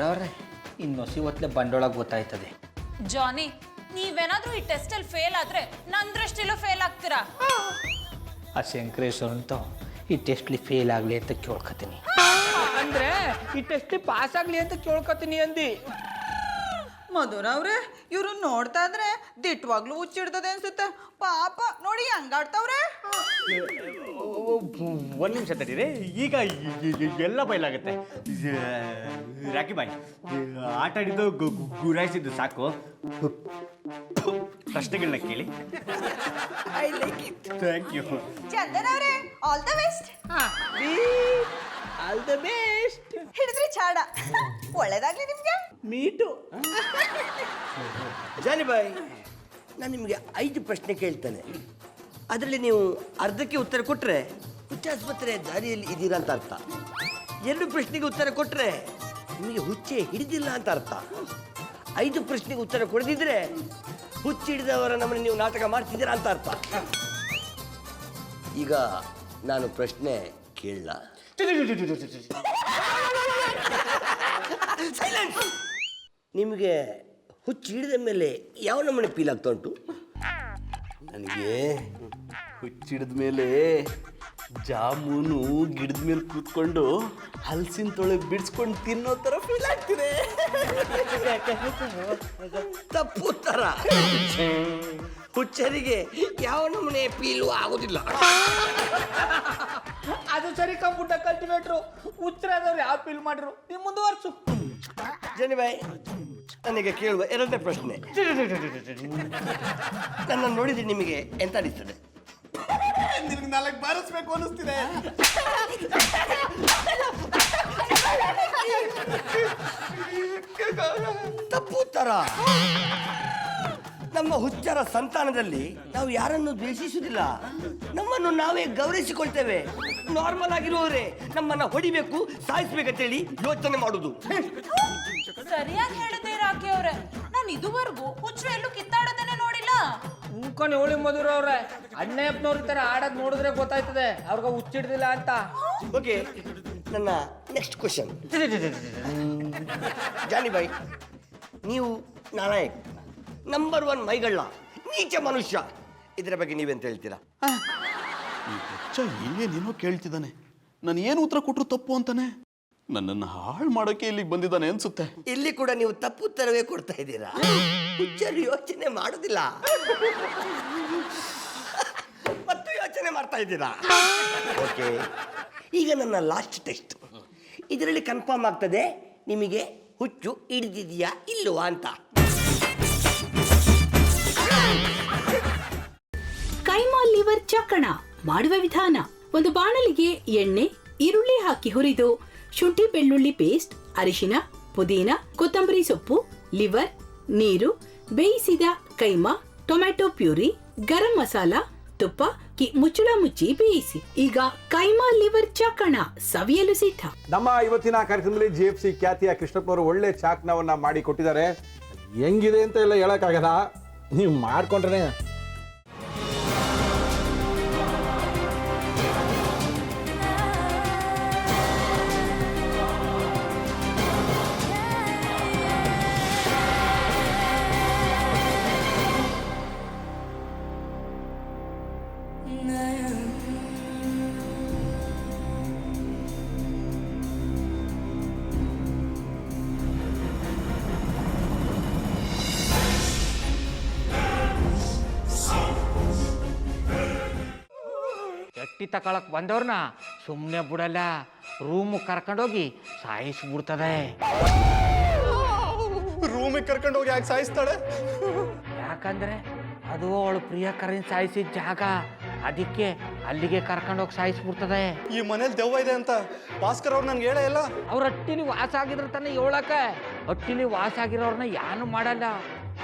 ಅವ್ರೆ ಇನ್ನೊಸಿ ಹೊತ್ತಲೆ ಬಂಡೊಳಗೆ ಗೊತ್ತಾಯ್ತದೆ. ಜಾನಿ, ನೀವೇನಾದ್ರೂ ಈ ಟೆಸ್ಟ್ ಅಲ್ಲಿ ಫೇಲ್ ಆದ್ರೆ ನನ್ ದೃಷ್ಟಿಲೂ ಫೇಲ್ ಆಗ್ತೀರಾ. ಆ ಶಂಕರೇಶ್ವರ್ ಅಂತ ಈ ಟೆಸ್ಟ್ಲಿ ಫೇಲ್ ಆಗಲಿ ಅಂತ ಕೇಳ್ಕೊತೀನಿ. ಅಂದ್ರೆ ಈ ಟೆಸ್ಟ್ ಪಾಸ್ ಆಗಲಿ ಅಂತ ಕೇಳ್ಕೊತೀನಿ ಅಂದಿ. ಮಧುರ ಅವ್ರೆ, ಇವ್ರು ನೋಡ್ತಾ ಇದ್ರೆ ದಿಟ್ವಾಗ್ಲೂ ಹುಚ್ಚಿಡ್ತದೆ ಅನ್ಸುತ್ತೆ. ಪಾಪ ನೋಡಿ ಹಂಗಾಡ್ತಾವ್ರೆ. ಒಂದು ನಿಮಿಷ ತಡೀರಿ, ಈಗ ಎಲ್ಲ ಬಯಲಾಗುತ್ತೆ. ರಾಕಿ ಬಾಯ್, ಆಟ ಆಡಿದ್ದು ಗುರಾಯಿಸಿದ್ದು ಸಾಕು. ಪ್ರಶ್ನೆಗಳನ್ನ ಕೇಳಿ. I like it. Thank you. Chandan ಅವ್ರೆ, all the best. All the best. ಹಿಡಿದ್ರಿ ಚಾಡ. ಒಳ್ಳೇದಾಗ್ಲಿ ನಿಮ್ಗೆ. ಮೀಟು. ಜಾನಿ ಬಾಯ್, ನಾನು ನಿಮಗೆ 5 ಪ್ರಶ್ನೆ ಕೇಳ್ತೇನೆ. ಅದರಲ್ಲಿ ನೀವು ಅರ್ಧಕ್ಕೆ ಉತ್ತರ ಕೊಟ್ಟರೆ ಹುಚ್ಚಾಸ್ಪತ್ರೆ ದಾರಿಯಲ್ಲಿ ಇದ್ದೀರಾ ಅಂತ ಅರ್ಥ. 2 ಪ್ರಶ್ನೆಗೆ ಉತ್ತರ ಕೊಟ್ಟರೆ ನಿಮಗೆ ಹುಚ್ಚೆ ಹಿಡಿದಿಲ್ಲ ಅಂತ ಅರ್ಥ. 5 ಪ್ರಶ್ನೆಗೆ ಉತ್ತರ ಕೊಡದಿದ್ರೆ ಹುಚ್ಚು ಹಿಡಿದವರ ನಮ್ಮನ್ನು ನೀವು ನಾಟಕ ಮಾಡ್ತಿದ್ದೀರಾ ಅಂತ ಅರ್ಥ. ಈಗ ನಾನು ಪ್ರಶ್ನೆ ಕೇಳಲ್ಲ. ನಿಮಗೆ ಹುಚ್ಚು ಹಿಡಿದ ಮೇಲೆ ಯಾವ ನಮ್ಮನೆ ಫೀಲ್ ಆಗ್ತಾ ಉಂಟು? ನನಗೆ ಹುಚ್ಚಿಡಿದ ಮೇಲೆ ಜಾಮೂನು ಗಿಡದ ಮೇಲೆ ಕೂತ್ಕೊಂಡು ಹಲಸಿನ ತೊಳೆ ಬಿಡಿಸ್ಕೊಂಡು ತಿನ್ನೋ ಥರ ಫೀಲ್ ಆಗ್ತಿದೆ. ತಪ್ಪು ಉತ್ತರ. ಹುಚ್ಚರಿಗೆ ಯಾವ ನಮ್ಮನೆ ಫೀಲು ಆಗೋದಿಲ್ಲ. ಅದು ಸರಿ, ಕಂಪ್ಯೂಟ ಕಲ್ಟಿವೇಟ್ರು ಹುಚ್ಚರಾದವ್ರು ಯಾವ ಫೀಲ್ ಮಾಡ್ರು. ನೀವು ಮುಂದುವರ್ಸು. ಜನಿ ಬಾಯ್, ನನಗೆ ಕೇಳುವ 2ನೇ ಪ್ರಶ್ನೆ. ನನ್ನ ನೋಡಿದ್ರೆ ನಿಮಗೆ ಎಂತ ಅನಿಸ್ತದೆ? ನಿನಗೆ 4 ಬಾರಿಸ್ಬೇಕು ಅನ್ನಿಸ್ತಿದೆ. ತಪ್ಪು ಉತ್ತರ. ನಮ್ಮ ಹುಚ್ಚರ ಸಂತಾನದಲ್ಲಿ ನಾವು ಯಾರನ್ನು ದ್ವೇಷಿಸುವುದಿಲ್ಲ, ನಮ್ಮನ್ನು ನಾವೇ ಗೌರವಿಸಿಕೊಳ್ತೇವೆ. ನಾರ್ಮಲ್ ಆಗಿರುವವರೇ ನಮ್ಮನ್ನ ಹೊಡಿಬೇಕು, ಸಾಯಿಸ್ಬೇಕಂತೇಳಿ ಯೋಚನೆ ಮಾಡುದು. ಸರಿಯಾಗಿ ಹೇಳಿದೆ ರಾಕಿ ಅವ್ರೆ. ನಾನು ಇದುವರೆಗೂ ಹುಚ್ಚರು ಎಲ್ಲೂ ಕಿತ್ತಾಡೋದನ್ನೇ ನೋಡಿಲ್ಲ. ಉಂಕೊಂಡು ಹೋಳಿ ಮಧುರ ಅವ್ರೆ, ಅಣ್ಣಪ್ಪನವ್ರ ತರ ಆಡೋದ್ ನೋಡಿದ್ರೆ ಗೊತ್ತಾಯ್ತದೆ ಅವ್ರಿಗೆ ಹುಚ್ಚಿಡ್ದಿಲ್ಲ ಅಂತ. ಓಕೆ, ನನ್ನ ನೆಕ್ಸ್ಟ್ ಕ್ವಶನ್. ಜಾನಿ ಬಾಯ್, ನೀವು ನಾಲಾಯಕ್, ನಂಬರ್ 1 ಮೈಗಳ್ಳ, ನೀಚ ಮನುಷ್ಯ. ಇದರ ಬಗ್ಗೆ ನೀವೆಂತ ಹೇಳ್ತೀರಾ? ಈ ಹುಚ್ಚ ಏನೇನೋ ಕೇಳ್ತಿದ್ದಾನೆ. ನಾನು ಏನು ಉತ್ತರ ಕೊಟ್ಟರು ತಪ್ಪು ಅಂತಾನೆ. ನನ್ನನ್ನು ಹಾಳು ಮಾಡೋಕೆ ಇಲ್ಲಿಗೆ ಬಂದಿದ್ದಾನೆ ಅನ್ಸುತ್ತೆ. ಇಲ್ಲಿ ಕೂಡ ನೀವು ತಪ್ಪು ಉತ್ತರವೇ ಕೊಡ್ತಾ ಇದ್ದೀರಾ. ಹುಚ್ಚರು ಯೋಚನೆ ಮಾಡೋದಿಲ್ಲ ಮತ್ತು ಯೋಚನೆ ಮಾಡ್ತಾ ಇದ್ದೀರಾ. ಓಕೆ, ಈಗ ನನ್ನ ಲಾಸ್ಟ್ ಟೆಸ್ಟ್. ಇದರಲ್ಲಿ ಕನ್ಫರ್ಮ್ ಆಗ್ತದೆ ನಿಮಗೆ ಹುಚ್ಚು ಹಿಡಿದಿದೆಯಾ ಇಲ್ಲವಾ ಅಂತ. ಕೈಮಾ ಲಿವರ್ ಚಕ್ಕಣ ಮಾಡುವ ವಿಧಾನ: ಒಂದು ಬಾಣಲಿಗೆ ಎಣ್ಣೆ, ಈರುಳ್ಳಿ ಹಾಕಿ ಹುರಿದು ಶುಂಠಿ ಬೆಳ್ಳುಳ್ಳಿ ಪೇಸ್ಟ್, ಅರಿಶಿನ, ಪುದೀನ, ಕೊತ್ತಂಬರಿ ಸೊಪ್ಪು, ಲಿವರ್, ನೀರು, ಬೇಯಿಸಿದ ಕೈಮಾ, ಟೊಮ್ಯಾಟೊ ಪ್ಯೂರಿ, ಗರಂ ಮಸಾಲ, ತುಪ್ಪ ಮುಚ್ಚಳ ಮುಚ್ಚಿ ಬೇಯಿಸಿ. ಈಗ ಕೈಮಾ ಲಿವರ್ ಚಾಕಣ ಸವಿಯಲು ಸಿದ್ಧ. ನಮ್ಮ ಇವತ್ತಿನ ಕಾರ್ಯಕ್ರಮದಲ್ಲಿ GFC ಖ್ಯಾತಿಯ ಕೃಷ್ಣಪ್ಪನವರು ಒಳ್ಳೆ ಚಾಕ್ನವನ್ನ ಮಾಡಿ ಕೊಟ್ಟಿದ್ದಾರೆ. ಹೆಂಗಿದೆ ಅಂತ ಎಲ್ಲ ಹೇಳಕ್ಕಾಗಲ್ಲ, ನೀವು ಮಾಡ್ಕೊಂಡ್ರೆ. ಎಟ್ಟಿ ತಕೊಳಕ್ ಬಂದವ್ರನ್ನ ಸುಮ್ಮನೆ ಬಿಡಲ್ಲ, ರೂಮ್ ಕರ್ಕೊಂಡೋಗಿ ಸಾಯಿಸ್ಬಿಡ್ತದೆ. ರೂಮಿಗೆ ಕರ್ಕೊಂಡೋಗಿ ಯಾಕೆ ಸಾಯಿಸ್ತಾಳೆ? ಯಾಕಂದ್ರೆ ಅದು ಅವಳು ಪ್ರಿಯಕರನ್ ಸಾಯಿಸಿದ ಜಾಗ, ಅದಕ್ಕೆ ಅಲ್ಲಿಗೆ ಕರ್ಕೊಂಡೋಗಿ ಸಾಯಿಸ್ಬಿಡ್ತದೆ. ಈ ಮನೇಲಿ ದೆವ್ವ ಇದೆ ಅಂತ ಭಾಸ್ಕರ್ ಅವ್ರು ನನ್ಗೆ ಹೇಳೇ ಇಲ್ಲ. ಅವ್ರ ಹಟ್ಟಿಲಿ ವಾಸ ಆಗಿದ್ರ ತಾನೆ ಹೇಳಕ. ಹಟ್ಟಿಲಿ ವಾಸ ಆಗಿರೋರ್ನ ಯಾನು ಮಾಡಲ್ಲ,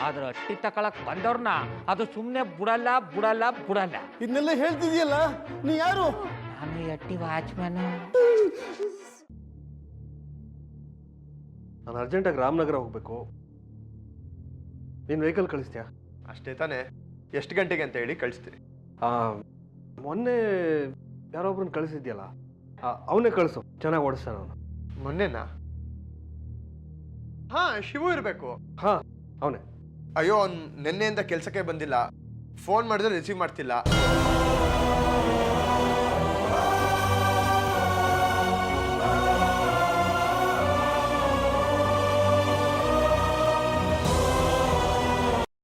ಆದ್ರೆ ಹಟ್ಟಿ ತಕೊಳಕ್ ಬಂದವ್ರನ್ನ ಅದು ಸುಮ್ಮನೆ ಬಿಡಲ್ಲ ಬಿಡಲ್ಲ ಬಿಡಲ್ಲ. ಇದನ್ನೆಲ್ಲ ಹೇಳ್ತಿದ್ಯಲ್ಲ, ನೀ ಯಾರು? ನಾನು ಹಟ್ಟಿ ವಾಚ್ಮ್ಯಾನ್. ನಾನು ಅರ್ಜೆಂಟಾಗಿ ರಾಮನಗರ ಹೋಗ್ಬೇಕು. ನೀನು ವೆಹಿಕಲ್ ಕಳಿಸ್ತೀಯಾ? ಅಷ್ಟೇ ತಾನೇ. ಎಷ್ಟು ಗಂಟೆಗೆ ಅಂತ ಹೇಳಿ ಕಳಿಸ್ತೀನಿ. ಮೊನ್ನೆ ಯಾರೊಬ್ರನ್ನ ಕಳಿಸಿದ್ಯಲ್ಲ, ಅವನೇ ಕಳಿಸು, ಚೆನ್ನಾಗಿ ಓಡಿಸ್ತಾನ ಅವನು. ಮೊನ್ನೆನಾ? ಹಾ, ಶಿವು ಇರಬೇಕು. ಹಾಂ, ಅವನೇ. ಅಯ್ಯೋ, ಅವ್ನು ನಿನ್ನೆಯಿಂದ ಕೆಲಸಕ್ಕೆ ಬಂದಿಲ್ಲ. ಫೋನ್ ಮಾಡಿದ್ರೆ ರಿಸೀವ್ ಮಾಡ್ತಿಲ್ಲ.